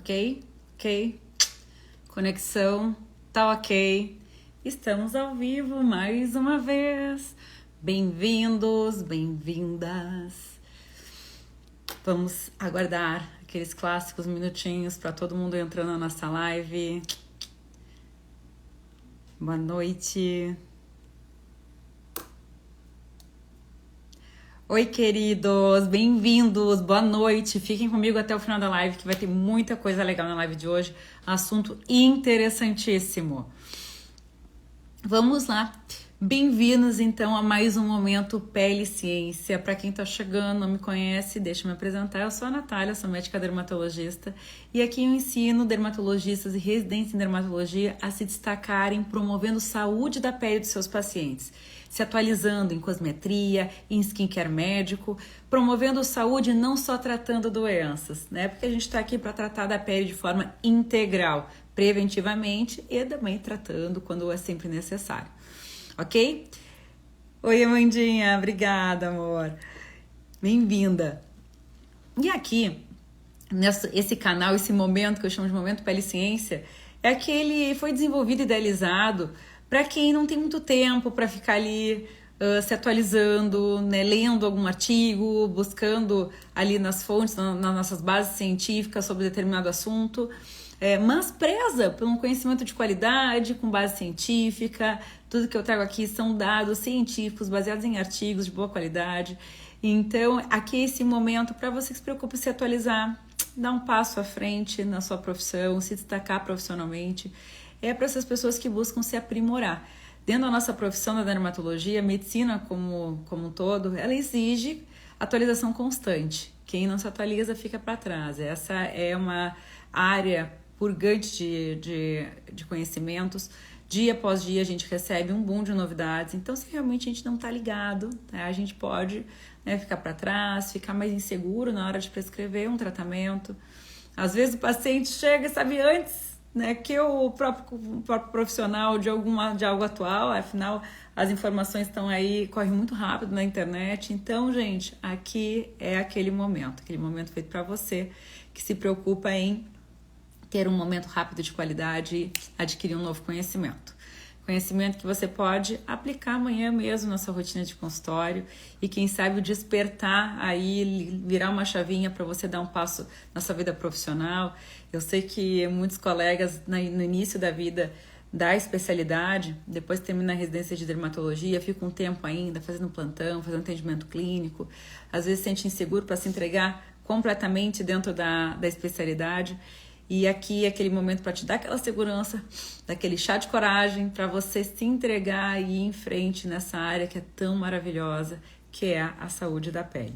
Ok? Ok. Conexão tá ok. Estamos ao vivo mais uma vez. Bem-vindos, bem-vindas. Vamos aguardar aqueles clássicos minutinhos para todo mundo entrando na nossa live. Boa noite. Oi, queridos, bem-vindos, boa noite. Fiquem comigo até o final da live, que vai ter muita coisa legal na live de hoje. Assunto interessantíssimo. Vamos lá. Bem-vindos, então, a mais um Momento Pele e Ciência. Para quem tá chegando, não me conhece, deixa eu me apresentar. Eu sou a Natália, sou médica dermatologista. E aqui eu ensino dermatologistas e residentes em dermatologia a se destacarem promovendo saúde da pele dos seus pacientes. Se atualizando em cosmetria, em skincare médico, promovendo saúde e não só tratando doenças, né? Porque a gente está aqui para tratar da pele de forma integral, preventivamente e também tratando quando é sempre necessário, ok? Oi, Amandinha, obrigada, amor. Bem-vinda. E aqui, esse canal, esse momento que eu chamo de Momento Pele e Ciência, é que ele foi desenvolvido e idealizado para quem não tem muito tempo para ficar ali se atualizando, né, lendo algum artigo, buscando ali nas fontes, nas nossas bases científicas sobre determinado assunto, mas preza por um conhecimento de qualidade, com base científica. Tudo que eu trago aqui são dados científicos baseados em artigos de boa qualidade. Então, aqui é esse momento para você que se preocupa em se atualizar, dar um passo à frente na sua profissão, se destacar profissionalmente. É para essas pessoas que buscam se aprimorar. Dentro da nossa profissão da dermatologia, a medicina como um todo, ela exige atualização constante. Quem não se atualiza fica para trás. Essa é uma área purgante de conhecimentos. Dia após dia a gente recebe um boom de novidades. Então, se realmente a gente não está ligado, a gente pode, né, ficar para trás, ficar mais inseguro na hora de prescrever um tratamento. Às vezes o paciente chega e sabe antes, né, que o próprio profissional de algo atual. Afinal, as informações estão aí, correm muito rápido na internet. Então, gente, aqui é aquele momento feito para você que se preocupa em ter um momento rápido de qualidade e adquirir um novo conhecimento. Conhecimento que você pode aplicar amanhã mesmo na sua rotina de consultório e quem sabe despertar aí, virar uma chavinha para você dar um passo na sua vida profissional. Eu sei que muitos colegas no início da vida da especialidade, depois termina a residência de dermatologia, fica um tempo ainda fazendo plantão, fazendo atendimento clínico, às vezes se sente inseguro para se entregar completamente dentro da especialidade. E aqui é aquele momento para te dar aquela segurança, daquele chá de coragem para você se entregar e ir em frente nessa área que é tão maravilhosa, que é a saúde da pele.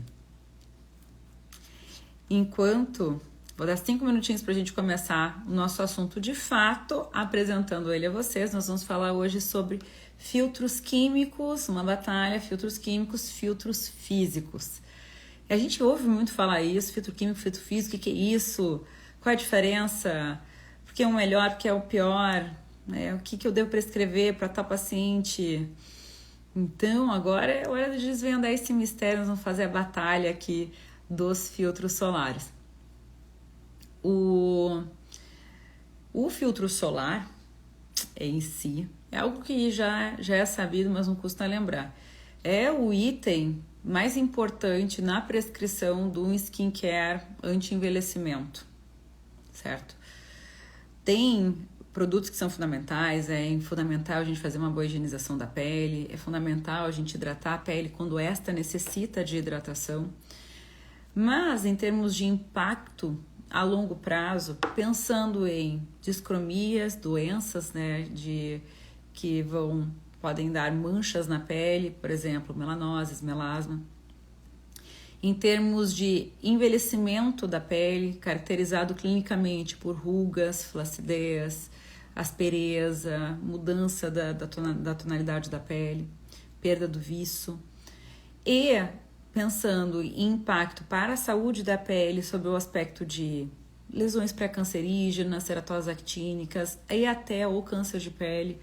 Vou dar 5 minutinhos para a gente começar o nosso assunto de fato, apresentando ele a vocês. Nós vamos falar hoje sobre filtros químicos, uma batalha, filtros químicos, filtros físicos. E a gente ouve muito falar isso, filtro químico, filtro físico, o que é isso? Qual é a diferença? Por que é o melhor, por que é o pior? O que eu devo prescrever para tal paciente? Então, agora é hora de desvendar esse mistério. Nós vamos fazer a batalha aqui dos filtros solares. O filtro solar em si é algo que já é sabido, mas não custa lembrar. É o item mais importante na prescrição do skincare anti-envelhecimento. Certo? Tem produtos que são fundamentais, é fundamental a gente fazer uma boa higienização da pele, é fundamental a gente hidratar a pele quando esta necessita de hidratação, mas em termos de impacto a longo prazo, pensando em discromias, doenças, né, que podem dar manchas na pele, por exemplo, melanoses, melasma. Em termos de envelhecimento da pele, caracterizado clinicamente por rugas, flacidez, aspereza, mudança da tonalidade da pele, perda do viço. E pensando em impacto para a saúde da pele sob o aspecto de lesões pré-cancerígenas, ceratoses actínicas e até o câncer de pele,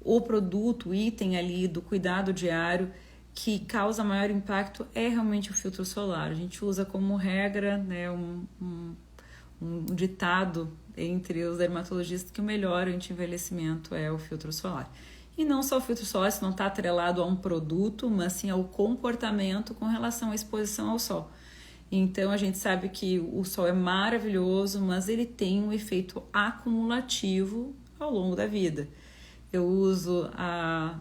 o produto, o item ali do cuidado diário que causa maior impacto é realmente o filtro solar. A gente usa como regra, né, um ditado entre os dermatologistas que o melhor anti-envelhecimento é o filtro solar. E não só o filtro solar, isso não está atrelado a um produto, mas sim ao comportamento com relação à exposição ao sol. Então a gente sabe que o sol é maravilhoso, mas ele tem um efeito acumulativo ao longo da vida. Eu uso a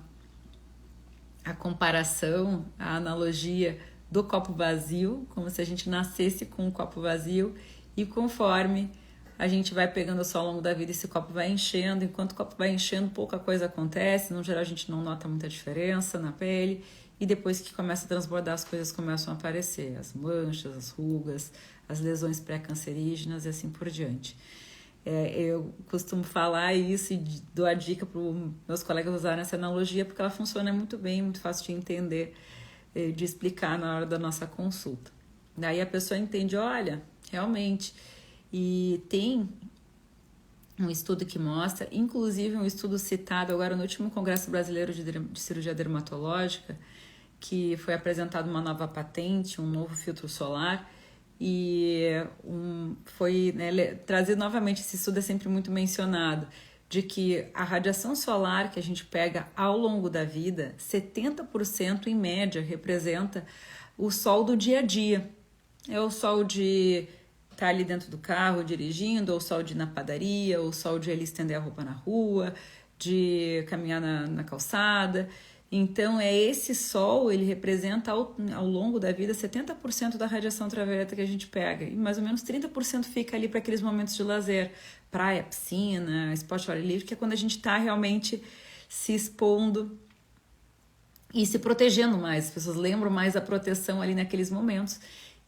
comparação, a analogia do copo vazio, como se a gente nascesse com um copo vazio e conforme a gente vai pegando o sol ao longo da vida, esse copo vai enchendo. Enquanto o copo vai enchendo, pouca coisa acontece. No geral, a gente não nota muita diferença na pele. E depois que começa a transbordar, as coisas começam a aparecer. As manchas, as rugas, as lesões pré-cancerígenas e assim por diante. Eu costumo falar isso e dou a dica para os meus colegas usarem essa analogia, porque ela funciona muito bem, muito fácil de entender, de explicar na hora da nossa consulta. Daí a pessoa entende, olha, realmente... E tem um estudo que mostra, inclusive um estudo citado agora no último Congresso Brasileiro de Cirurgia Dermatológica, que foi apresentado uma nova patente, um novo filtro solar, e foi trazido novamente, esse estudo é sempre muito mencionado, de que a radiação solar que a gente pega ao longo da vida, 70% em média representa o sol do dia a dia. É o sol de... tá ali dentro do carro dirigindo, ou o sol de ir na padaria, ou o sol de ele estender a roupa na rua, de caminhar na calçada. Então, esse sol, ele representa ao longo da vida 70% da radiação ultravioleta que a gente pega. E mais ou menos 30% fica ali para aqueles momentos de lazer, praia, piscina, esporte ao ar livre, que é quando a gente está realmente se expondo e se protegendo mais. As pessoas lembram mais da proteção ali naqueles momentos.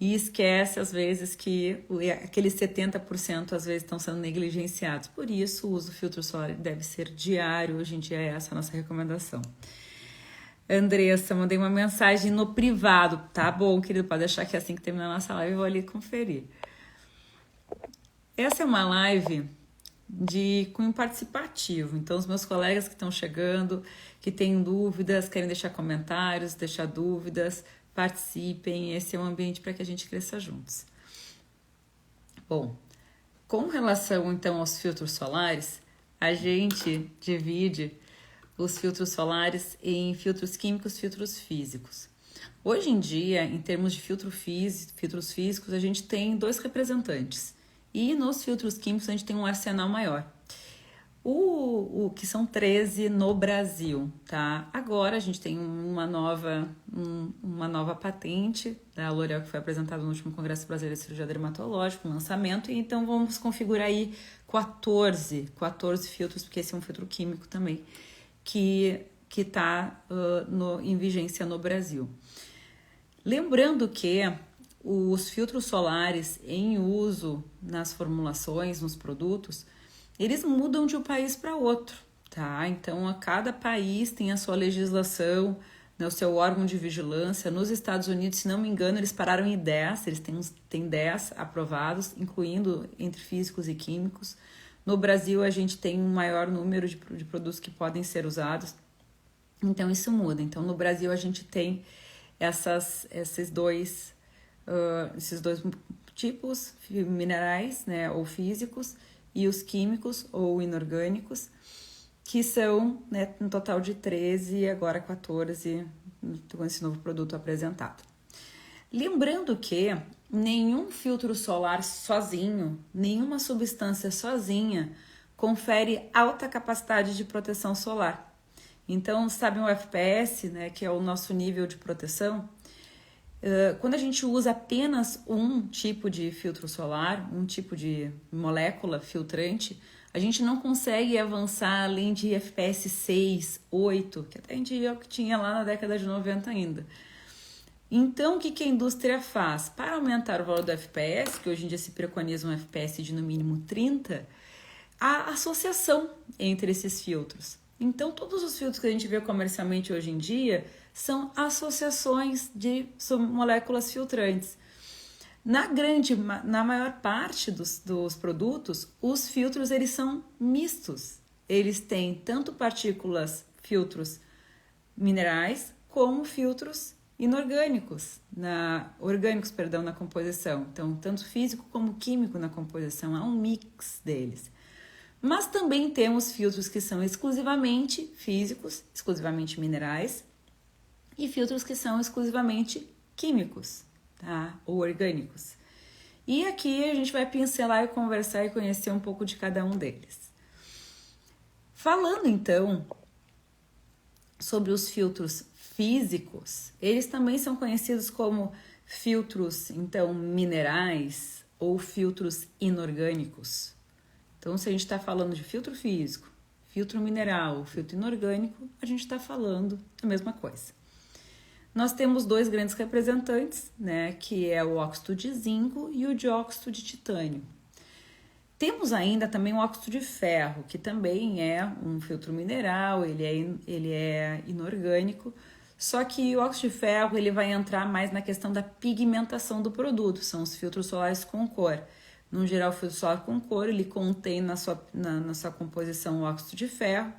E esquece, às vezes, que aqueles 70% às vezes estão sendo negligenciados. Por isso, o uso do filtro solar deve ser diário. Hoje em dia é essa a nossa recomendação. Andressa, mandei uma mensagem no privado. Tá bom, querido, pode deixar que assim que terminar a nossa live eu vou ali conferir. Essa é uma live de cunho participativo. Então, os meus colegas que estão chegando, que têm dúvidas, querem deixar comentários, deixar dúvidas... Participem, esse é um ambiente para que a gente cresça juntos. Bom, com relação então aos filtros solares, a gente divide os filtros solares em filtros químicos e filtros físicos. Hoje em dia, em termos de filtros físicos, a gente tem 2 representantes. E nos filtros químicos a gente tem um arsenal maior. Que são 13 no Brasil, tá? Agora a gente tem uma nova patente da L'Oréal que foi apresentada no último Congresso Brasileiro de Cirurgia Dermatológica, um lançamento, e então vamos configurar aí 14 filtros, porque esse é um filtro químico também, que está em vigência no Brasil. Lembrando que os filtros solares em uso nas formulações, nos produtos, eles mudam de um país para outro, tá? Então, a cada país tem a sua legislação, né, o seu órgão de vigilância. Nos Estados Unidos, se não me engano, eles pararam em 10, eles têm 10 aprovados, incluindo entre físicos e químicos. No Brasil, a gente tem um maior número de produtos que podem ser usados, então isso muda. Então, no Brasil, a gente tem esses dois tipos, minerais, né, ou físicos, e os químicos ou inorgânicos, que são, né, um total de 13 e agora 14 com esse novo produto apresentado. Lembrando que nenhum filtro solar sozinho, nenhuma substância sozinha, confere alta capacidade de proteção solar. Então, sabe o FPS, né, que é o nosso nível de proteção? Quando a gente usa apenas um tipo de filtro solar, um tipo de molécula filtrante, a gente não consegue avançar além de FPS 6, 8, que até a gente viu que tinha lá na década de 90 ainda. Então, o que a indústria faz? Para aumentar o valor do FPS, que hoje em dia se preconiza um FPS de no mínimo 30, a associação entre esses filtros. Então, todos os filtros que a gente vê comercialmente hoje em dia associações de moléculas filtrantes. Na maior parte dos produtos, os filtros eles são mistos. Eles têm tanto filtros minerais como filtros inorgânicos, orgânicos, perdão, na composição. Então, tanto físico como químico na composição, há um mix deles. Mas também temos filtros que são exclusivamente físicos, exclusivamente minerais, e filtros que são exclusivamente químicos, tá? Ou orgânicos. E aqui a gente vai pincelar e conversar e conhecer um pouco de cada um deles. Falando então sobre os filtros físicos, eles também são conhecidos como filtros, então, minerais ou filtros inorgânicos. Então, se a gente está falando de filtro físico, filtro mineral, filtro inorgânico, a gente está falando da mesma coisa. Nós temos dois grandes representantes, né, que é o óxido de zinco e o dióxido de titânio. Temos ainda também o óxido de ferro, que também é um filtro mineral, ele é inorgânico, só que o óxido de ferro ele vai entrar mais na questão da pigmentação do produto, são os filtros solares com cor. No geral, o filtro solar com cor, ele contém na sua composição o óxido de ferro,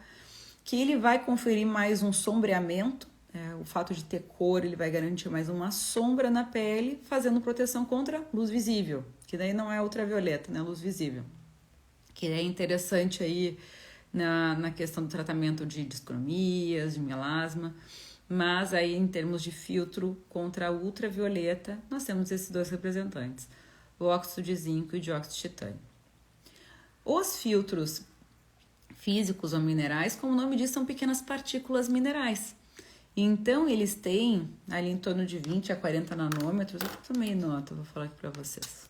que ele vai conferir mais um sombreamento. O fato de ter cor, ele vai garantir mais uma sombra na pele, fazendo proteção contra luz visível, que daí não é ultravioleta, né? Luz visível. Que é interessante aí na questão do tratamento de discromias, de melasma, mas aí em termos de filtro contra a ultravioleta, nós temos esses dois representantes, o óxido de zinco e o dióxido de titânio. Os filtros físicos ou minerais, como o nome diz, são pequenas partículas minerais. Então, eles têm ali em torno de 20 a 40 nanômetros. Eu tomei nota, vou falar aqui para vocês.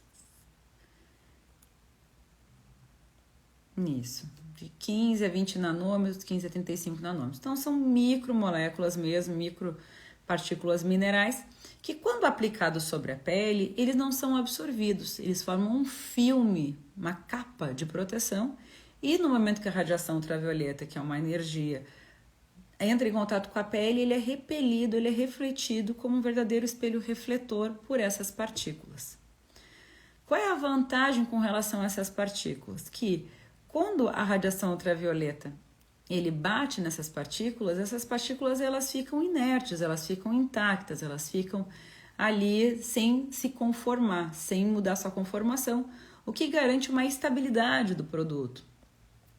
Isso, de 15 a 20 nanômetros, 15 a 35 nanômetros. Então, são micromoléculas mesmo, micropartículas minerais, que quando aplicados sobre a pele, eles não são absorvidos. Eles formam um filme, uma capa de proteção. E no momento que a radiação ultravioleta, que é uma energia, entra em contato com a pele, ele é repelido, ele é refletido como um verdadeiro espelho refletor por essas partículas. Qual é a vantagem com relação a essas partículas? Que quando a radiação ultravioleta ele bate nessas partículas, essas partículas elas ficam inertes, elas ficam intactas, elas ficam ali sem se conformar, sem mudar sua conformação, o que garante uma estabilidade do produto.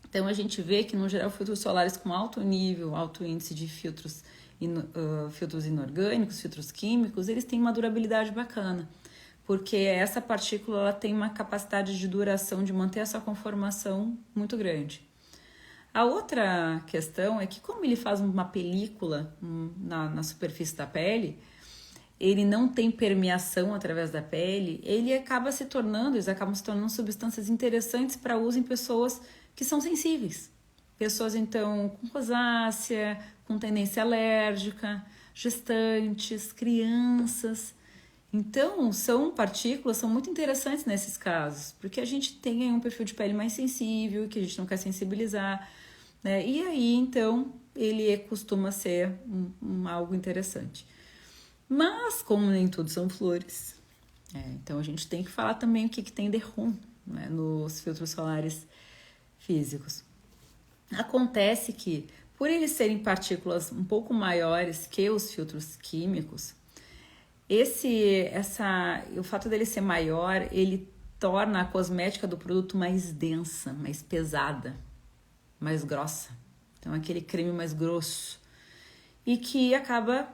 Então, a gente vê que, no geral, filtros solares com alto nível, alto índice de filtros inorgânicos, filtros químicos, eles têm uma durabilidade bacana, porque essa partícula ela tem uma capacidade de duração, de manter essa conformação muito grande. A outra questão é que, como ele faz uma película na superfície da pele, ele não tem permeação através da pele, eles acabam se tornando substâncias interessantes para uso em pessoas que são sensíveis. Pessoas, então, com rosácea, com tendência alérgica, gestantes, crianças. Então, são partículas, são muito interessantes nesses casos, porque a gente tem aí um perfil de pele mais sensível, que a gente não quer sensibilizar, né? E aí, então, ele costuma ser algo interessante. Mas, como nem tudo são flores, então a gente tem que falar também o que tem de ruim, né, nos filtros solares físicos. Acontece que, por eles serem partículas um pouco maiores que os filtros químicos, o fato dele ser maior, ele torna a cosmética do produto mais densa, mais pesada, mais grossa. Então, aquele creme mais grosso. E que acaba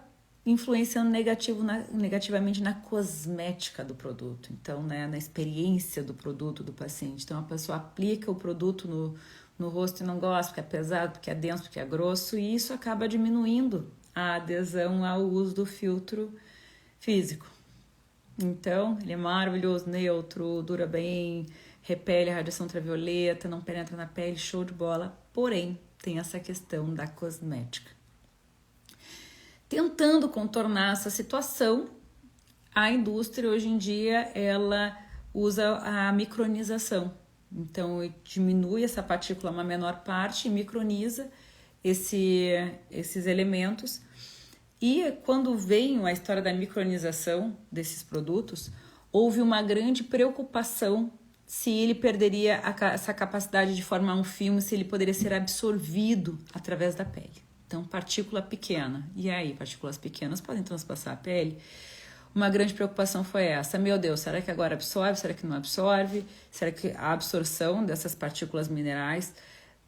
influenciando negativamente na cosmética do produto. Então, né, na experiência do produto do paciente. Então, a pessoa aplica o produto no rosto e não gosta, porque é pesado, porque é denso, porque é grosso, e isso acaba diminuindo a adesão ao uso do filtro físico. Então, ele é maravilhoso, neutro, dura bem, repele a radiação ultravioleta, não penetra na pele, show de bola. Porém, tem essa questão da cosmética. Tentando contornar essa situação, a indústria hoje em dia ela usa a micronização. Então, diminui essa partícula a uma menor parte e microniza esses elementos. E quando veio a história da micronização desses produtos, houve uma grande preocupação se ele perderia essa capacidade de formar um filme, se ele poderia ser absorvido através da pele. Então, partícula pequena. E aí, partículas pequenas podem transpassar a pele? Uma grande preocupação foi essa. Meu Deus, será que agora absorve? Será que não absorve? Será que a absorção dessas partículas minerais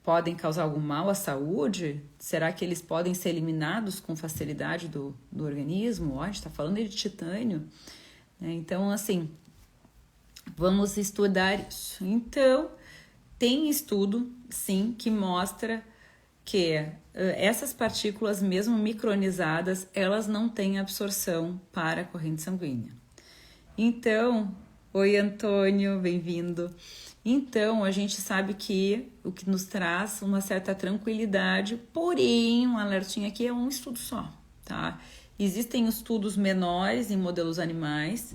podem causar algum mal à saúde? Será que eles podem ser eliminados com facilidade do organismo? Ó, a gente está falando de titânio. Então, assim, vamos estudar isso. Então, tem estudo, sim, que mostra que essas partículas, mesmo micronizadas, elas não têm absorção para a corrente sanguínea. Então, oi Antônio, bem-vindo. Então, a gente sabe que o que nos traz uma certa tranquilidade, porém, um alertinho aqui é um estudo só, tá? Existem estudos menores em modelos animais,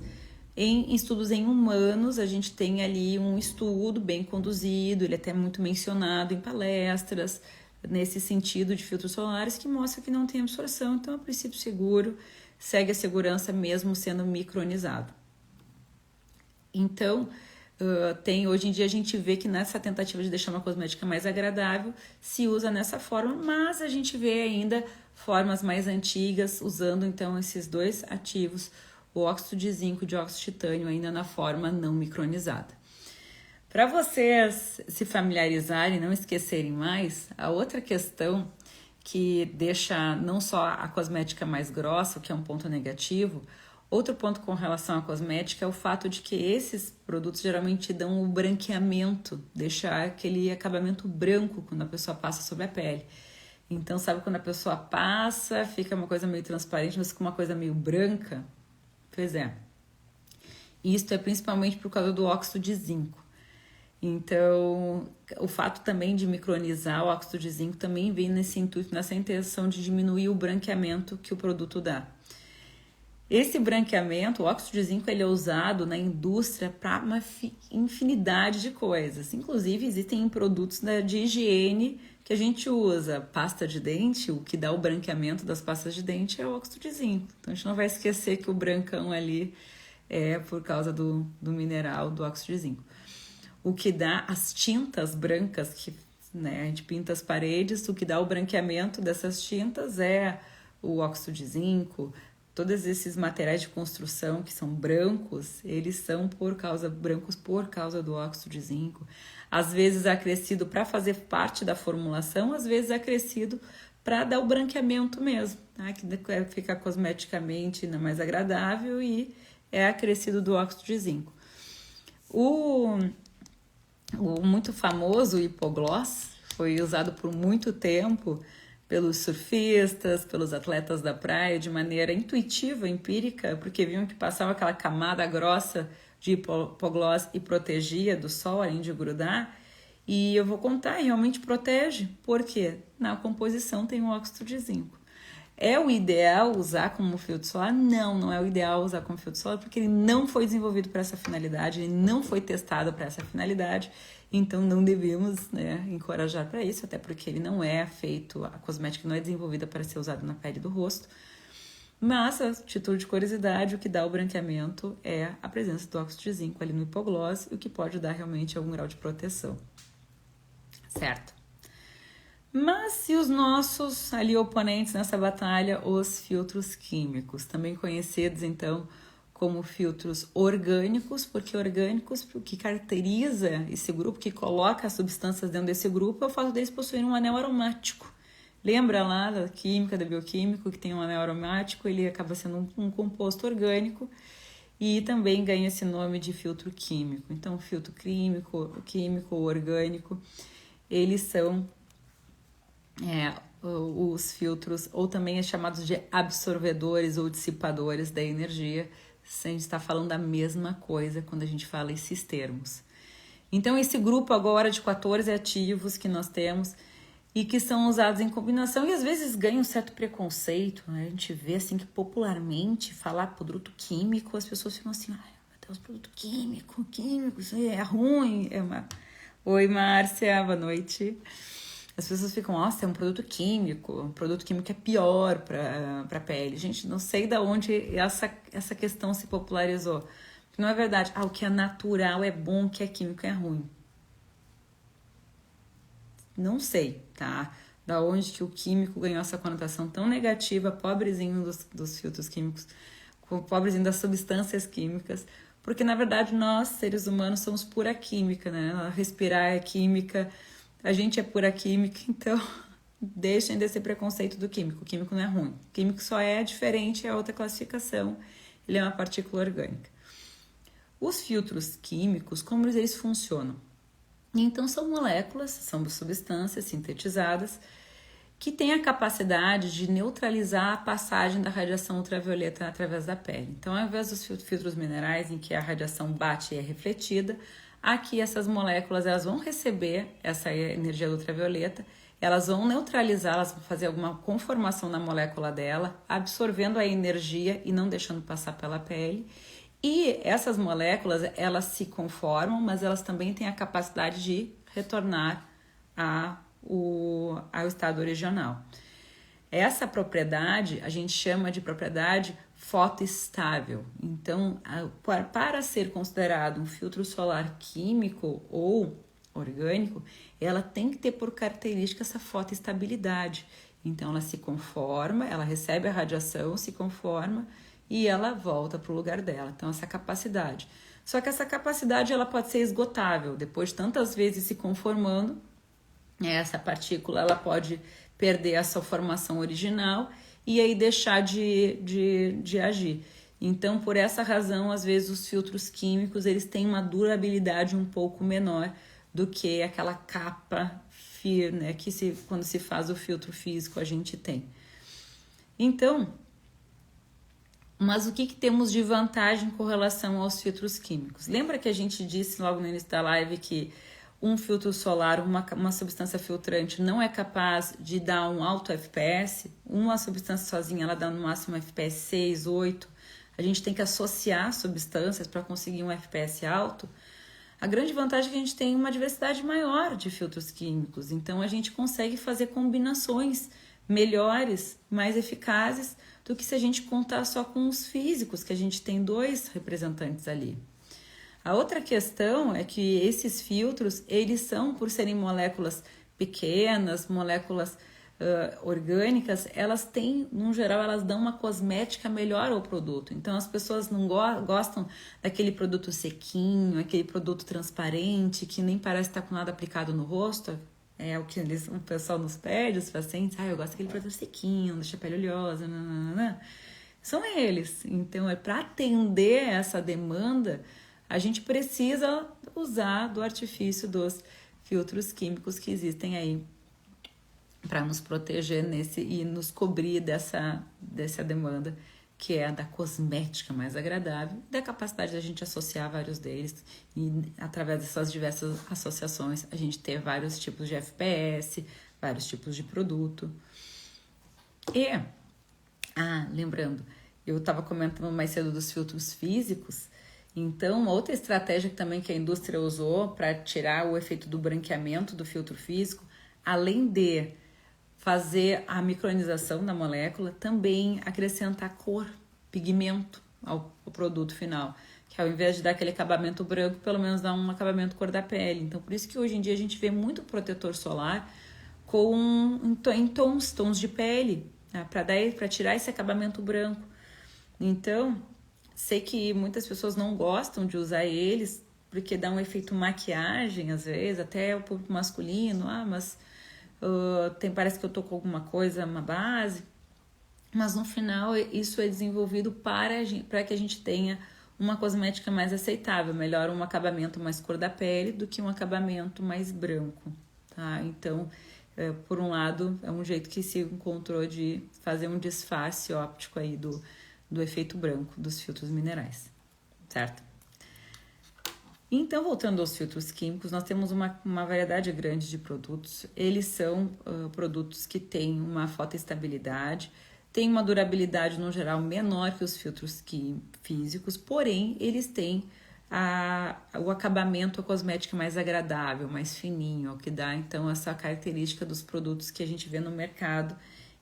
em estudos em humanos, a gente tem ali um estudo bem conduzido, ele é até muito mencionado em palestras, nesse sentido de filtros solares, que mostra que não tem absorção, então é um princípio seguro, segue a segurança mesmo sendo micronizado. Então, hoje em dia a gente vê que nessa tentativa de deixar uma cosmética mais agradável, se usa nessa forma, mas a gente vê ainda formas mais antigas usando então esses dois ativos, o óxido de zinco e o dióxido de titânio, ainda na forma não micronizada. Para vocês se familiarizarem e não esquecerem mais, a outra questão que deixa não só a cosmética mais grossa, o que é um ponto negativo, outro ponto com relação à cosmética é o fato de que esses produtos geralmente dão o branqueamento, deixar aquele acabamento branco quando a pessoa passa sobre a pele. Então, sabe quando a pessoa passa, fica uma coisa meio transparente, mas fica uma coisa meio branca? Pois é. Isto é principalmente por causa do óxido de zinco. Então, o fato também de micronizar o óxido de zinco também vem nesse intuito, nessa intenção de diminuir o branqueamento que o produto dá. Esse branqueamento, o óxido de zinco, ele é usado na indústria para uma infinidade de coisas. Inclusive, existem produtos de higiene que a gente usa. Pasta de dente, o que dá o branqueamento das pastas de dente é o óxido de zinco. Então, a gente não vai esquecer que o brancão ali é por causa do mineral do óxido de zinco. O que dá as tintas brancas, que a gente pinta as paredes, o que dá o branqueamento dessas tintas é o óxido de zinco. Todos esses materiais de construção que são brancos, eles são brancos por causa do óxido de zinco. Às vezes acrescido para fazer parte da formulação, às vezes acrescido para dar o branqueamento mesmo, tá? Que fica cosmeticamente mais agradável e é acrescido do óxido de zinco. O muito famoso hipogloss foi usado por muito tempo pelos surfistas, pelos atletas da praia, de maneira intuitiva, empírica, porque viam que passava aquela camada grossa de hipogloss e protegia do sol, além de grudar. E eu vou contar, realmente protege, porque na composição tem o óxido de zinco. É o ideal usar como filtro solar? Não, não é o ideal usar como filtro solar, porque ele não foi desenvolvido para essa finalidade, ele não foi testado para essa finalidade, então não devemos encorajar para isso, até porque ele não é feito, a cosmética não é desenvolvida para ser usada na pele do rosto. Mas, a título de curiosidade, o que dá o branqueamento é a presença do óxido de zinco ali no hipogloss, o que pode dar realmente algum grau de proteção. Certo? Mas e os nossos ali oponentes nessa batalha, os filtros químicos, também conhecidos então como filtros orgânicos, porque orgânicos, o que caracteriza esse grupo, que coloca as substâncias dentro desse grupo, é o fato deles possuírem um anel aromático. Lembra lá da química, da bioquímica, que tem um anel aromático, ele acaba sendo um composto orgânico e também ganha esse nome de filtro químico. Então, filtro químico ou orgânico, eles são os filtros, ou também é chamados de absorvedores ou dissipadores da energia. A gente está falando da mesma coisa quando a gente fala esses termos. Então, esse grupo agora de 14 ativos que nós temos e que são usados em combinação e às vezes ganham um certo preconceito, né? A gente vê assim que popularmente falar produto químico, as pessoas ficam assim, ai meu Deus, produto químico, isso aí é ruim. Oi Márcia, boa noite. As pessoas ficam, nossa, é um produto químico é pior para a pele. Gente, não sei de onde essa questão se popularizou. Não é verdade, o que é natural é bom, o que é químico é ruim. Não sei, tá? Da onde que o químico ganhou essa conotação tão negativa, pobrezinho dos filtros químicos, pobrezinho das substâncias químicas, porque na verdade nós, seres humanos, somos pura química, né? Respirar é química, a gente é pura química, então deixem desse preconceito do químico. O químico não é ruim, o químico só é diferente, é outra classificação, ele é uma partícula orgânica. Os filtros químicos, como eles funcionam? Então são moléculas, são substâncias sintetizadas que têm a capacidade de neutralizar a passagem da radiação ultravioleta através da pele. Então, ao invés dos filtros minerais em que a radiação bate e é refletida, aqui essas moléculas elas vão receber essa energia ultravioleta, elas vão neutralizar, elas vão fazer alguma conformação na molécula dela, absorvendo a energia e não deixando passar pela pele. E essas moléculas, elas se conformam, mas elas também têm a capacidade de retornar ao estado original. Essa propriedade a gente chama de propriedade fotoestável. Então, para ser considerado um filtro solar químico ou orgânico, ela tem que ter por característica essa fotoestabilidade. Então, ela se conforma, ela recebe a radiação, se conforma e ela volta para o lugar dela. Então, essa capacidade. Só que essa capacidade ela pode ser esgotável. Depois de tantas vezes se conformando, essa partícula ela pode perder a sua formação original e aí deixar de agir. Então, por essa razão, às vezes os filtros químicos eles têm uma durabilidade um pouco menor do que aquela capa firme, né, que quando se faz o filtro físico a gente tem. Então, mas o que temos de vantagem com relação aos filtros químicos? Lembra que a gente disse logo no início da live que um filtro solar, uma substância filtrante, não é capaz de dar um alto FPS? Uma substância sozinha, ela dá no máximo FPS 6, 8. A gente tem que associar substâncias para conseguir um FPS alto. A grande vantagem é que a gente tem uma diversidade maior de filtros químicos. Então, a gente consegue fazer combinações melhores, mais eficazes, do que se a gente contar só com os físicos, que a gente tem 2 representantes ali. A outra questão é que esses filtros, eles são, por serem moléculas pequenas, moléculas orgânicas, elas têm, no geral, elas dão uma cosmética melhor ao produto. Então, as pessoas não gostam daquele produto sequinho, aquele produto transparente, que nem parece estar com nada aplicado no rosto. É o que o pessoal nos pede, os pacientes, eu gosto daquele produto sequinho, deixa a pele oleosa, nananana. São eles. Então, para atender essa demanda, a gente precisa usar do artifício dos filtros químicos que existem aí para nos proteger e nos cobrir dessa demanda, que é a da cosmética mais agradável, da capacidade da gente associar vários deles e através dessas diversas associações a gente ter vários tipos de FPS, vários tipos de produto. E, lembrando, eu estava comentando mais cedo dos filtros físicos. Então, uma outra estratégia também que a indústria usou para tirar o efeito do branqueamento do filtro físico, além de fazer a micronização da molécula, também acrescentar cor, pigmento ao produto final, que ao invés de dar aquele acabamento branco, pelo menos dá um acabamento cor da pele. Então, por isso que hoje em dia a gente vê muito protetor solar em tons de pele, né, para tirar esse acabamento branco. Então, sei que muitas pessoas não gostam de usar eles, porque dá um efeito maquiagem, às vezes, até o público masculino, mas parece que eu tô com alguma coisa, uma base. Mas no final, isso é desenvolvido para que a gente tenha uma cosmética mais aceitável, melhor um acabamento mais cor da pele do que um acabamento mais branco, tá? Então, por um lado, é um jeito que se encontrou de fazer um disfarce óptico aí do efeito branco dos filtros minerais, certo? Então, voltando aos filtros químicos, nós temos uma variedade grande de produtos. Eles são produtos que têm uma fotoestabilidade, têm uma durabilidade, no geral, menor que os filtros físicos, porém, eles têm o acabamento, a cosmética mais agradável, mais fininho, o que dá, então, essa característica dos produtos que a gente vê no mercado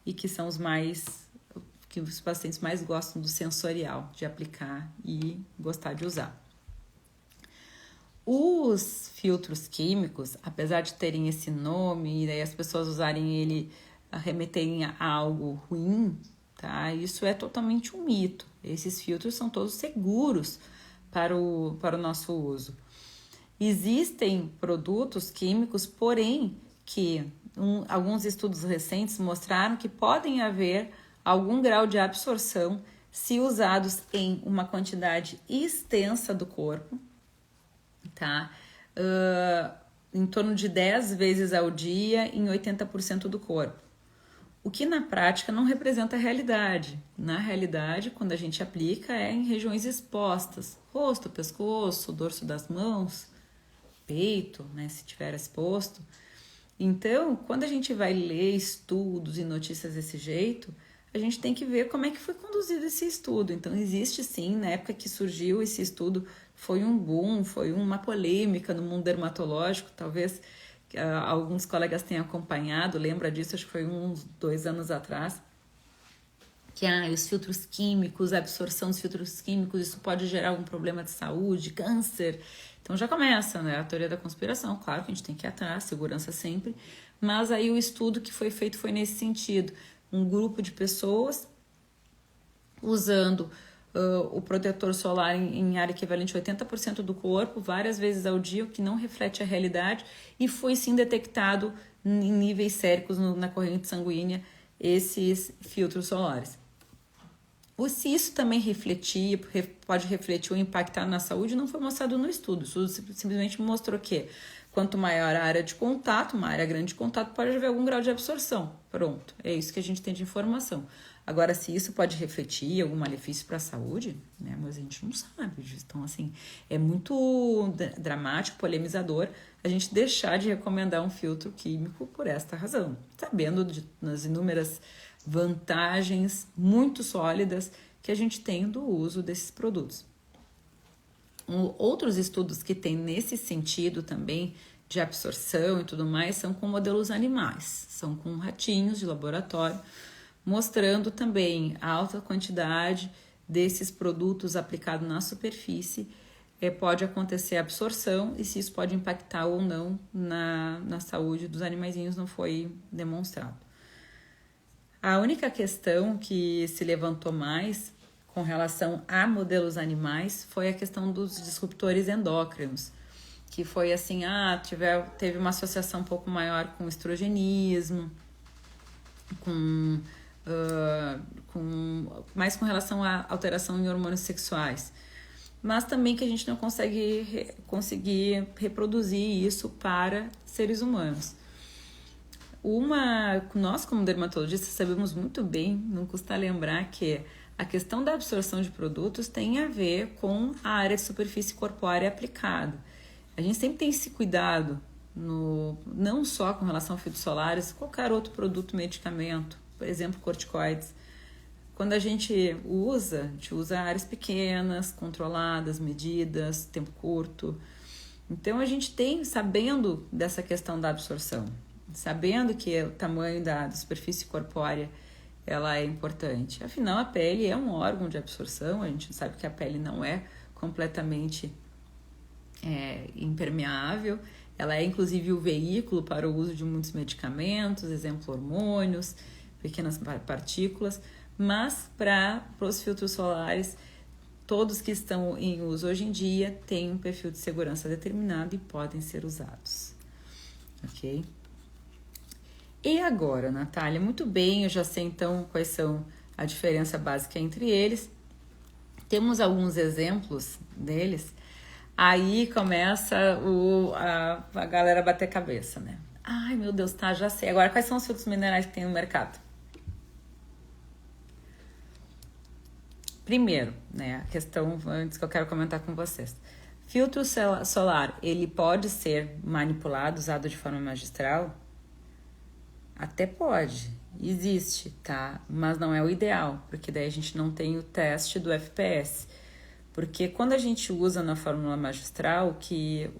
e que são que os pacientes mais gostam do sensorial, de aplicar e gostar de usar. Os filtros químicos, apesar de terem esse nome e daí as pessoas usarem ele, remeterem a algo ruim, tá? Isso é totalmente um mito. Esses filtros são todos seguros para o nosso uso. Existem produtos químicos, porém, que alguns estudos recentes mostraram que podem haver algum grau de absorção se usados em uma quantidade extensa do corpo, tá? Em torno de 10 vezes ao dia em 80% do corpo. O que na prática não representa a realidade. Na realidade, quando a gente aplica, é em regiões expostas. Rosto, pescoço, dorso das mãos, peito, né, se tiver exposto. Então, quando a gente vai ler estudos e notícias desse jeito, a gente tem que ver como é que foi conduzido esse estudo. Então, existe sim, na época que surgiu esse estudo, foi um boom, foi uma polêmica no mundo dermatológico, talvez alguns colegas tenham acompanhado, lembra disso, acho que foi uns 2 anos atrás, que os filtros químicos, a absorção dos filtros químicos, isso pode gerar algum problema de saúde, câncer. Então já começa, né, a teoria da conspiração. Claro que a gente tem que ir atrás, segurança sempre, mas aí o estudo que foi feito foi nesse sentido. Um grupo de pessoas usando o protetor solar em área equivalente a 80% do corpo, várias vezes ao dia, o que não reflete a realidade, e foi sim detectado em níveis séricos na corrente sanguínea esses filtros solares. Se isso também pode refletir ou impactar na saúde, não foi mostrado no estudo. O estudo simplesmente mostrou que quanto maior a área de contato, uma área grande de contato, pode haver algum grau de absorção. Pronto, é isso que a gente tem de informação. Agora, se isso pode refletir algum malefício para a saúde, né? Mas a gente não sabe disso. Então, assim, é muito dramático, polemizador a gente deixar de recomendar um filtro químico por esta razão, sabendo das inúmeras vantagens muito sólidas que a gente tem do uso desses produtos. Outros estudos que tem nesse sentido também de absorção e tudo mais são com modelos animais, são com ratinhos de laboratório, mostrando também a alta quantidade desses produtos aplicados na superfície. Pode acontecer absorção e se isso pode impactar ou não na saúde dos animaizinhos não foi demonstrado. A única questão que se levantou mais com relação a modelos animais foi a questão dos disruptores endócrinos, que foi assim, teve uma associação um pouco maior com estrogenismo, mais com relação à alteração em hormônios sexuais, mas também que a gente não conseguir reproduzir isso para seres humanos. Nós como dermatologistas sabemos muito bem, não custa lembrar que a questão da absorção de produtos tem a ver com a área de superfície corpórea aplicada. A gente sempre tem esse cuidado, não só com relação a filtros solares, qualquer outro produto, medicamento, por exemplo, corticoides. Quando a gente usa áreas pequenas, controladas, medidas, tempo curto. Então a gente tem, sabendo dessa questão da absorção, sabendo que o tamanho da superfície corpórea ela é importante. Afinal, a pele é um órgão de absorção, a gente sabe que a pele não é completamente impermeável, ela é inclusive o veículo para o uso de muitos medicamentos, exemplo, hormônios, pequenas partículas, mas para os filtros solares, todos que estão em uso hoje em dia têm um perfil de segurança determinado e podem ser usados, ok? E agora, Natália, muito bem, eu já sei então quais são a diferença básica entre eles. Temos alguns exemplos deles. Aí começa a galera bater cabeça, né? Ai, meu Deus, tá, já sei. Agora, quais são os filtros minerais que tem no mercado? Primeiro, né, a questão antes que eu quero comentar com vocês. Filtro solar, ele pode ser manipulado, usado de forma magistral? Até pode, existe, tá? Mas não é o ideal, porque daí a gente não tem o teste do FPS. Porque quando a gente usa na fórmula magistral,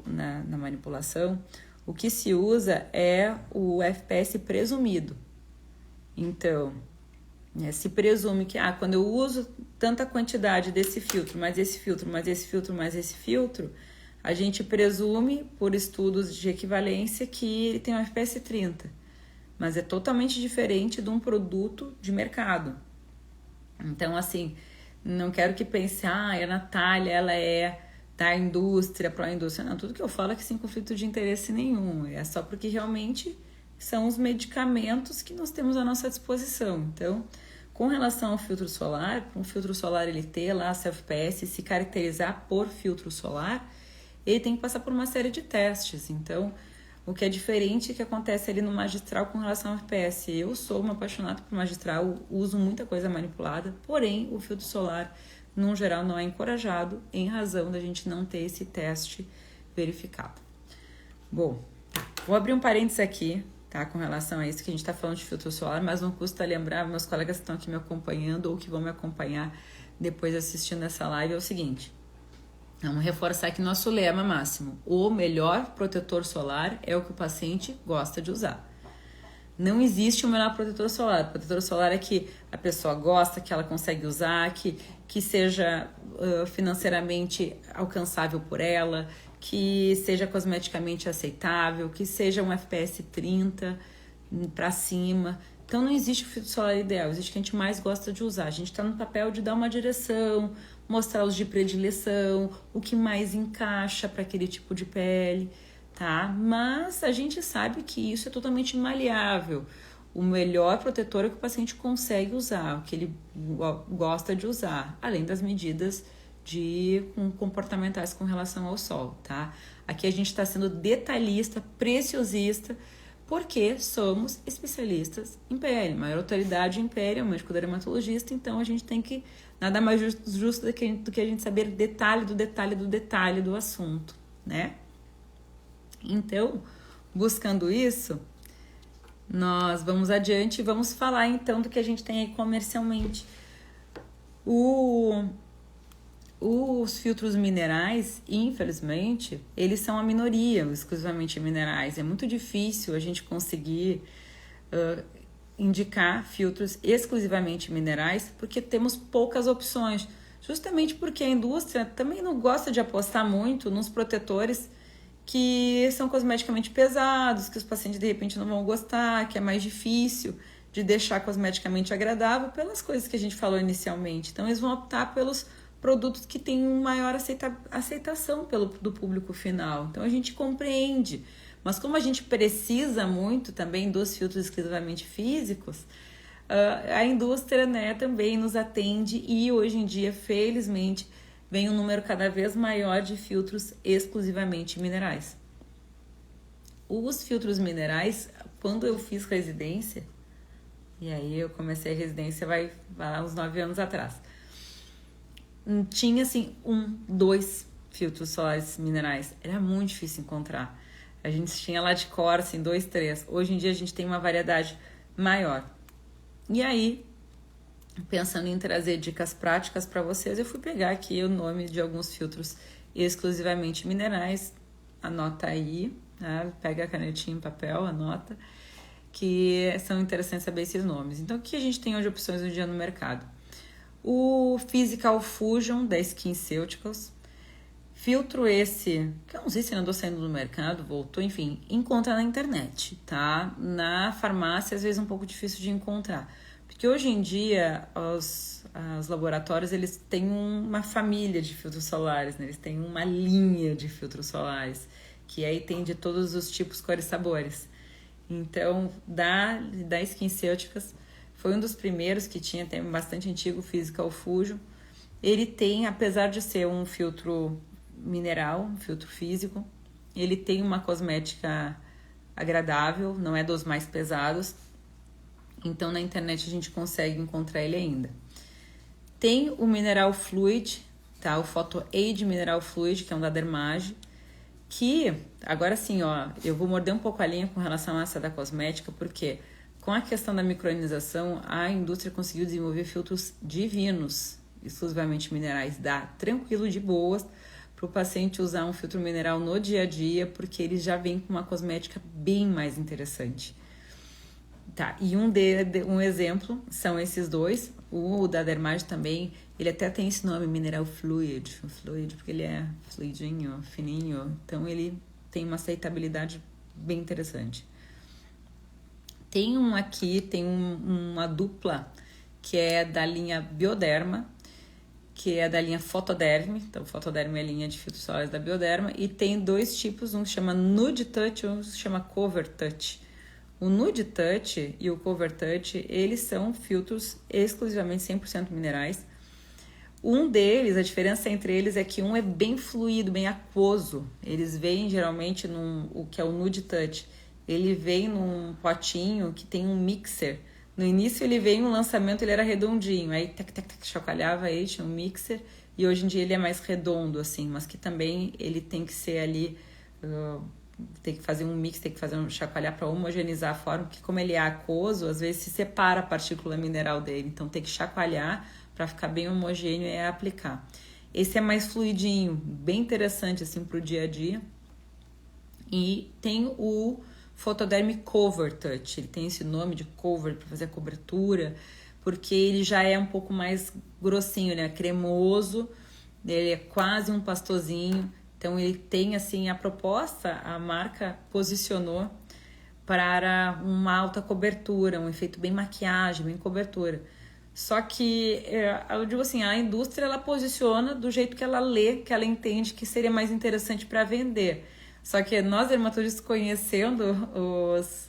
na manipulação, o que se usa é o FPS presumido. Então, se presume que quando eu uso tanta quantidade desse filtro, mais esse filtro, mais esse filtro, mais esse filtro, a gente presume, por estudos de equivalência, que ele tem um FPS 30, mas é totalmente diferente de um produto de mercado. Então, assim, não quero que pense, a Natália, ela é da indústria, pró-indústria. Não, tudo que eu falo é que sem conflito de interesse nenhum. É só porque realmente são os medicamentos que nós temos à nossa disposição. Então, com relação ao filtro solar, para um filtro solar ele ter lá seu FPS e se caracterizar por filtro solar, ele tem que passar por uma série de testes. Então, o que é diferente que acontece ali no magistral com relação ao FPS. Eu sou uma apaixonada por magistral, uso muita coisa manipulada, porém o filtro solar, no geral, não é encorajado em razão da gente não ter esse teste verificado. Bom, vou abrir um parênteses aqui, tá, com relação a isso que a gente está falando de filtro solar, mas não custa lembrar, meus colegas que estão aqui me acompanhando ou que vão me acompanhar depois assistindo essa live, é o seguinte. Vamos reforçar aqui nosso lema máximo. O melhor protetor solar é o que o paciente gosta de usar. Não existe o melhor protetor solar. O protetor solar é que a pessoa gosta, que ela consegue usar, que seja financeiramente alcançável por ela, que seja cosmeticamente aceitável, que seja um FPS 30 para cima. Então não existe o filtro solar ideal, existe o que a gente mais gosta de usar. A gente está no papel de dar uma direção, mostrar os de predileção, o que mais encaixa para aquele tipo de pele, tá? Mas a gente sabe que isso é totalmente maleável. O melhor protetor é o que o paciente consegue usar, o que ele gosta de usar, além das medidas comportamentais com relação ao sol, tá? Aqui a gente está sendo detalhista, preciosista, porque somos especialistas em pele, maior autoridade em pele é o médico dermatologista, então a gente tem que, nada mais justo do que a gente saber detalhe do detalhe do detalhe do assunto, né? Então, buscando isso, nós vamos adiante e vamos falar então do que a gente tem aí comercialmente. Os filtros minerais, infelizmente, eles são a minoria, exclusivamente minerais. É muito difícil a gente conseguir indicar filtros exclusivamente minerais, porque temos poucas opções. Justamente porque a indústria também não gosta de apostar muito nos protetores que são cosmeticamente pesados, que os pacientes de repente não vão gostar, que é mais difícil de deixar cosmeticamente agradável pelas coisas que a gente falou inicialmente. Então, eles vão optar pelos produtos que têm maior aceitação do público final. Então, a gente compreende. Mas como a gente precisa muito também dos filtros exclusivamente físicos, a indústria, né, também nos atende e hoje em dia, felizmente, vem um número cada vez maior de filtros exclusivamente minerais. Os filtros minerais, quando eu fiz residência, e aí eu comecei a residência vai uns 9 anos atrás, tinha assim 2 filtros solares minerais, era muito difícil encontrar. A gente tinha lá de cor assim 2, 3. Hoje em dia a gente tem uma variedade maior. E aí, pensando em trazer dicas práticas para vocês, eu fui pegar aqui o nome de alguns filtros exclusivamente minerais. Anota aí, tá? Pega a canetinha em papel, anota, que são interessantes saber esses nomes. Então, o que a gente tem hoje de opções hoje em dia no mercado? O Physical Fusion da SkinCeuticals. Filtro esse, que eu não sei se andou saindo do mercado, voltou, enfim, encontra na internet, tá? Na farmácia, às vezes, é um pouco difícil de encontrar. Porque hoje em dia, os laboratórios, eles têm uma família de filtros solares, né? Eles têm uma linha de filtros solares, que aí tem de todos os tipos, cores e sabores. Então, da SkinCeuticals, foi um dos primeiros que tinha, tem bastante antigo, o Physical Fusion. Ele tem, apesar de ser um filtro mineral, um filtro físico, ele tem uma cosmética agradável, não é dos mais pesados, então na internet a gente consegue encontrar ele ainda. Tem o Mineral Fluid, tá? O Photo Aid Mineral Fluid, que é um da Dermage, que, agora sim, ó, eu vou morder um pouco a linha com relação a essa da cosmética, porque com a questão da micronização, a indústria conseguiu desenvolver filtros divinos, exclusivamente minerais, dá tranquilo, de boas, para o paciente usar um filtro mineral no dia a dia, porque ele já vem com uma cosmética bem mais interessante. Tá, e um exemplo são esses 2, o da Dermage também, Ele até tem esse nome, Mineral Fluid, porque ele é fluidinho, fininho. Então ele tem uma aceitabilidade bem interessante. Tem um aqui, tem uma dupla que é da linha Bioderma, que é da linha Photoderm. Então, Photoderm é a linha de filtros solares da Bioderma. E tem dois tipos, um que chama Nude Touch e um que se chama Cover Touch. O Nude Touch e o Cover Touch, eles são filtros exclusivamente 100% minerais. Um deles, a diferença entre eles é que um é bem fluido, bem aquoso. Eles vêm geralmente o que é o Nude Touch. Ele vem num potinho que tem um mixer. No início ele veio um lançamento, ele era redondinho. Aí chacoalhava aí, tinha um mixer. E hoje em dia ele é mais redondo, assim. Mas que também ele tem que ser ali... tem que fazer um mix, tem que fazer um chacoalhar para homogeneizar a forma. Porque como ele é aquoso, às vezes se separa a partícula mineral dele. Então tem que chacoalhar para ficar bem homogêneo e aplicar. Esse é mais fluidinho, bem interessante assim para o dia a dia. E tem o Photoderm Cover Touch. Ele tem esse nome de cover para fazer a cobertura, porque ele já é um pouco mais grossinho, ele é cremoso, ele é quase um pastosinho. Então ele tem assim a proposta, a marca posicionou para uma alta cobertura, um efeito bem maquiagem, bem cobertura. Só que, eu digo assim, a indústria ela posiciona do jeito que ela lê, que ela entende que seria mais interessante para vender. Só que nós, dermatologistas, conhecendo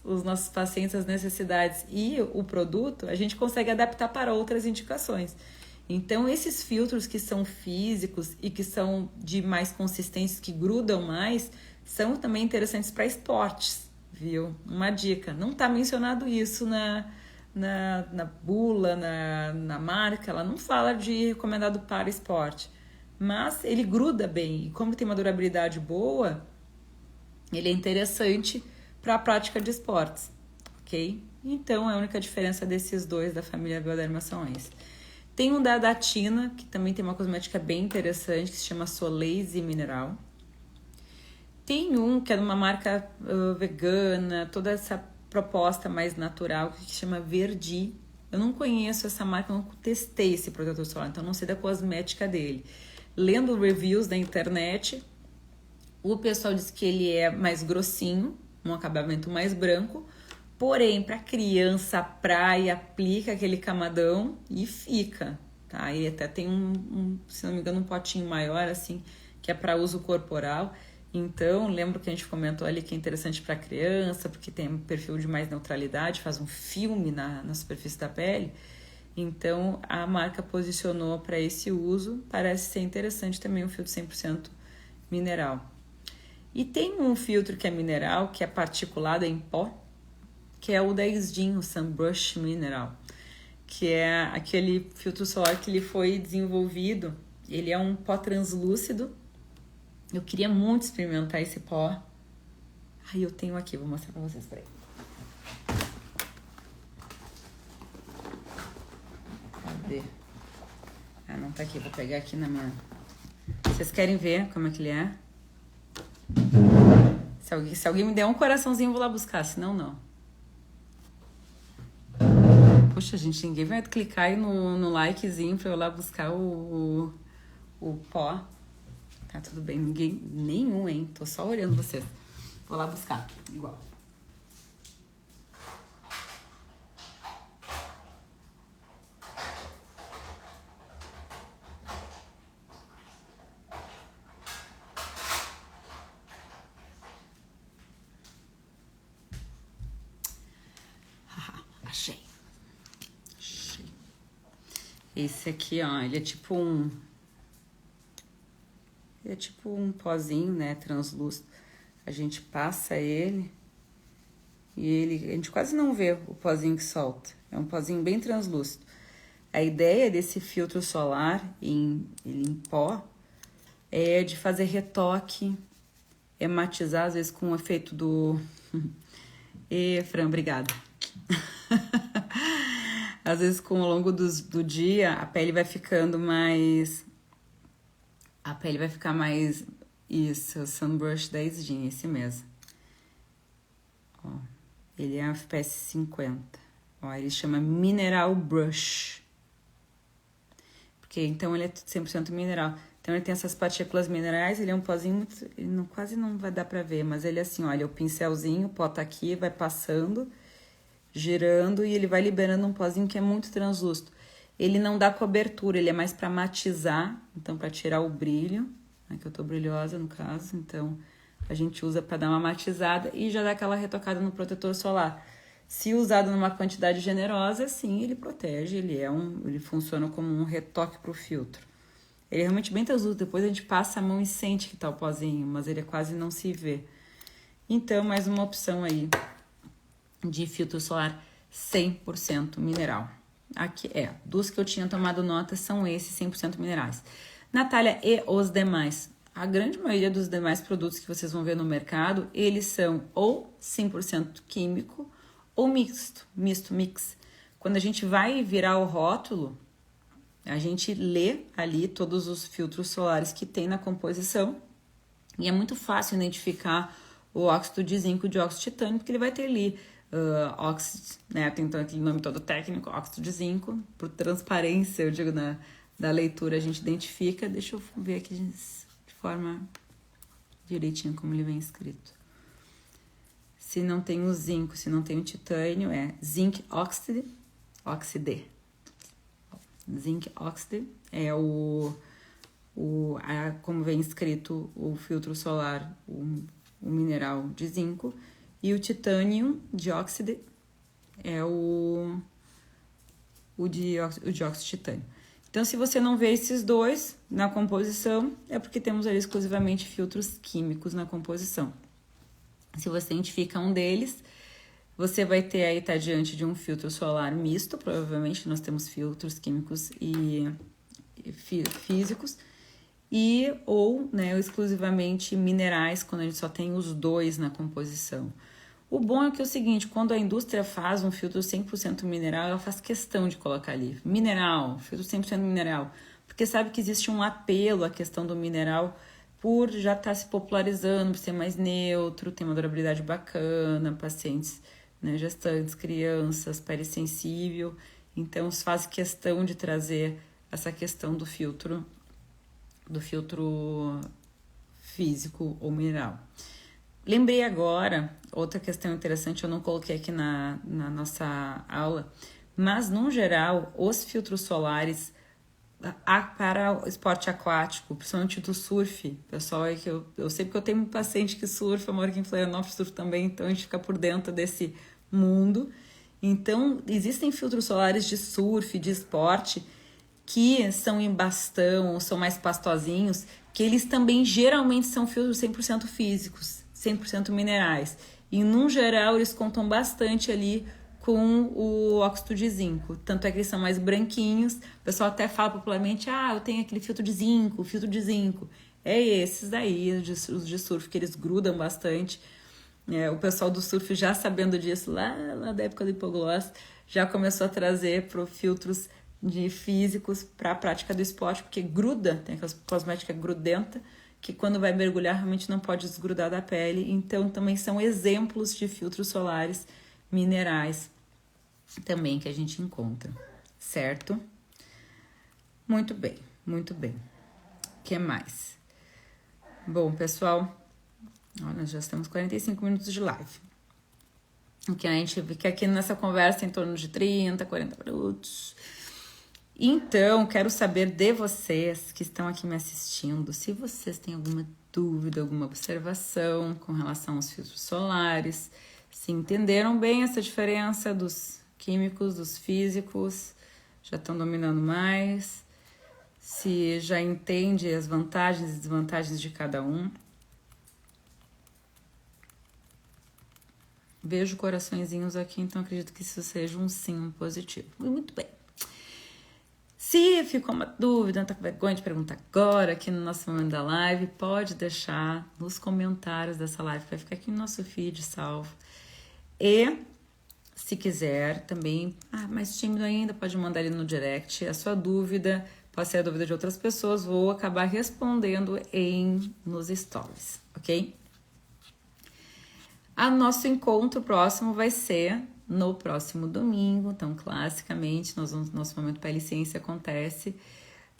os nossos pacientes, as necessidades e o produto, a gente consegue adaptar para outras indicações. Então, esses filtros que são físicos e que são de mais consistência, que grudam mais, são também interessantes para esportes, viu? Uma dica, não está mencionado isso na bula, na marca, ela não fala de recomendado para esporte, mas ele gruda bem e como tem uma durabilidade boa, ele é interessante para a prática de esportes, ok? Então a única diferença desses dois da família Bioderma são esses. Tem um da Datina, que também tem uma cosmética bem interessante, que se chama Soleil Mineral. Tem um que é de uma marca vegana, toda essa proposta mais natural, que se chama Verdi. Eu não conheço essa marca, eu não testei esse protetor solar, então não sei da cosmética dele. Lendo reviews da internet, o pessoal diz que ele é mais grossinho, um acabamento mais branco, porém para criança, praia, aplica aquele camadão e fica, tá? E até tem se não me engano, um potinho maior assim, que é para uso corporal. Então, lembro que a gente comentou ali que é interessante para criança, porque tem um perfil de mais neutralidade, faz um filme na superfície da pele. Então, a marca posicionou para esse uso, parece ser interessante também um filtro 100% mineral. E tem um filtro que é mineral, que é particulado em pó, que é o da Isdin, o Sunbrush Mineral, que é aquele filtro solar que ele foi desenvolvido, ele é um pó translúcido. Eu queria muito experimentar esse pó. Ai, eu tenho aqui, vou mostrar pra vocês, peraí. Cadê? Ah, não tá aqui, vou pegar aqui na minha... Vocês querem ver como é que ele é? Se alguém me der um coraçãozinho, eu vou lá buscar, senão não. Poxa, gente, ninguém vai clicar aí no likezinho pra eu lá buscar o pó. Tá tudo bem, nenhum, hein? Tô só olhando vocês. Vou lá buscar, igual. Achei. Esse aqui, ó, ele é tipo um pozinho, né, translúcido. A gente passa ele e a gente quase não vê o pozinho que solta. É um pozinho bem translúcido. A ideia desse filtro solar em pó é de fazer retoque, matizar, às vezes com o efeito do... Fran, obrigada. Às vezes, com o longo do dia, a pele vai ficando mais... A pele vai ficar mais... Isso, o Sunbrush da Isdin, esse mesmo. Ó, ele é FPS 50. Ó, ele chama Mineral Brush. porque então ele é 100% mineral. Então ele tem essas partículas minerais, ele é um pozinho muito, ele não, quase não vai dar pra ver, mas ele é assim, olha, o pincelzinho, o pó tá aqui, vai passando, girando e ele vai liberando um pozinho que é muito translúcido. Ele não dá cobertura, ele é mais pra matizar, então pra tirar o brilho, né, que eu tô brilhosa no caso, então a gente usa pra dar uma matizada e já dá aquela retocada no protetor solar. Se usado numa quantidade generosa, sim, ele protege, ele funciona como um retoque pro filtro. Ele é realmente bem translúcido, depois a gente passa a mão e sente que tá o pozinho, mas ele quase não se vê. Então, mais uma opção aí de filtro solar 100% mineral. Aqui dos que eu tinha tomado nota são esses 100% minerais. Natália, e os demais? A grande maioria dos demais produtos que vocês vão ver no mercado, eles são ou 100% químico ou mix. Quando a gente vai virar o rótulo, a gente lê ali todos os filtros solares que tem na composição e é muito fácil identificar o óxido de zinco de óxido de titânio, porque ele vai ter ali óxido, né? Tem então aquele nome todo técnico, óxido de zinco. Por transparência, eu digo, da leitura a gente identifica. Deixa eu ver aqui de forma direitinho como ele vem escrito. Se não tem o zinco, se não tem o titânio, é zinc oxide. Zinc oxide é como vem escrito o filtro solar, o mineral de zinco, e o titânio dióxido é o dióxido de titânio. Então, se você não vê esses dois na composição, é porque temos ali exclusivamente filtros químicos na composição. Se você identifica um deles, você vai ter aí, tá diante de um filtro solar misto, provavelmente nós temos filtros químicos e físicos, ou exclusivamente minerais, quando a gente só tem os dois na composição. O bom é que é o seguinte, quando a indústria faz um filtro 100% mineral, ela faz questão de colocar ali, mineral, filtro 100% mineral, porque sabe que existe um apelo à questão do mineral por já estar se popularizando, por ser mais neutro, tem uma durabilidade bacana, pacientes, né, gestantes, crianças, pele sensível, então faz questão de trazer essa questão do filtro físico ou mineral. Lembrei agora, outra questão interessante, eu não coloquei aqui na nossa aula, mas no geral, os filtros solares para o esporte aquático, principalmente do surf, pessoal, é que eu sei porque eu tenho um paciente que surfa, eu moro aqui em Florianópolis, surfa também, então a gente fica por dentro desse mundo. Então, existem filtros solares de surf, de esporte, que são em bastão, são mais pastosinhos, que eles também geralmente são filtros 100% físicos, 100% minerais. E, no geral, eles contam bastante ali com o óxido de zinco. Tanto é que eles são mais branquinhos. O pessoal até fala popularmente, eu tenho aquele filtro de zinco, É esses daí, os de surf, que eles grudam bastante. O pessoal do surf, já sabendo disso, lá da época do hipogloss, já começou a trazer para filtros de físicos para a prática do esporte, porque gruda, tem aquela cosmética grudenta, que quando vai mergulhar realmente não pode desgrudar da pele. Então também são exemplos de filtros solares minerais também que a gente encontra, certo? Muito bem, muito bem. O que mais? Bom, pessoal, nós já estamos 45 minutos de live. Que a gente fica aqui nessa conversa em torno de 30, 40 minutos. Então, quero saber de vocês que estão aqui me assistindo, se vocês têm alguma dúvida, alguma observação com relação aos filtros solares, se entenderam bem essa diferença dos químicos, dos físicos, já estão dominando mais, se já entende as vantagens e desvantagens de cada um. Vejo coraçõezinhos aqui, então acredito que isso seja um sim, um positivo. Muito bem. Se ficou uma dúvida, não tá com vergonha de perguntar agora aqui no nosso momento da live, pode deixar nos comentários dessa live, vai ficar aqui no nosso feed salvo. E se quiser também, mais tímido ainda, pode mandar ali no direct a sua dúvida, pode ser a dúvida de outras pessoas, vou acabar respondendo nos stories, ok? O nosso encontro próximo vai ser no próximo domingo, então classicamente nosso momento Pele Ciência acontece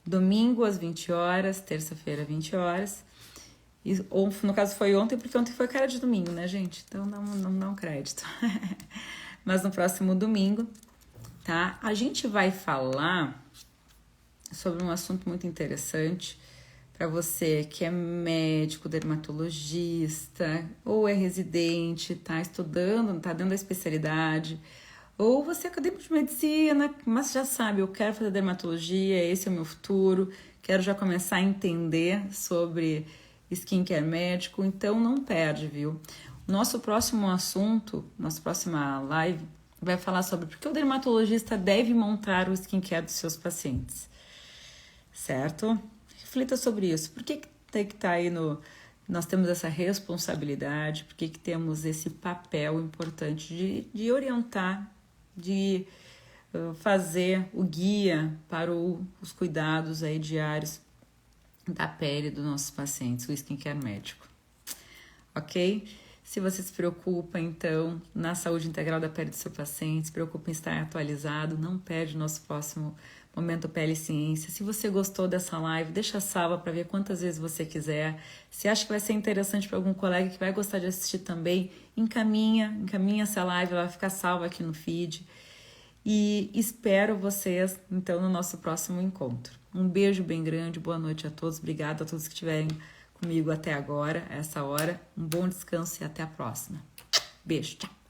Domingo às 20 horas, terça-feira 20 horas. Ou no caso foi ontem, porque ontem foi cara de domingo, né, gente? Então não dá um crédito. Mas no próximo domingo, tá? A gente vai falar sobre um assunto muito interessante para você que é médico, dermatologista, ou é residente, tá estudando, tá dando a especialidade, ou você é acadêmico de medicina, mas já sabe, eu quero fazer dermatologia, esse é o meu futuro, quero já começar a entender sobre skincare médico, então não perde, viu? Nosso próximo assunto, nossa próxima live, vai falar sobre por que o dermatologista deve montar o skincare dos seus pacientes, certo? Reflita sobre isso. Por que tem que estar aí no... Nós temos essa responsabilidade, por que temos esse papel importante de orientar, de fazer o guia para os cuidados aí diários da pele dos nossos pacientes, o skincare médico, ok? Se você se preocupa, então, na saúde integral da pele do seu paciente, se preocupa em estar atualizado, não perde o nosso próximo Momento Pele e Ciência. Se você gostou dessa live, deixa salva para ver quantas vezes você quiser. Se acha que vai ser interessante para algum colega que vai gostar de assistir também, encaminha essa live, ela vai ficar salva aqui no feed. E espero vocês, então, no nosso próximo encontro. Um beijo bem grande, boa noite a todos, obrigada a todos que estiverem comigo até agora, essa hora. Um bom descanso e até a próxima. Beijo, tchau!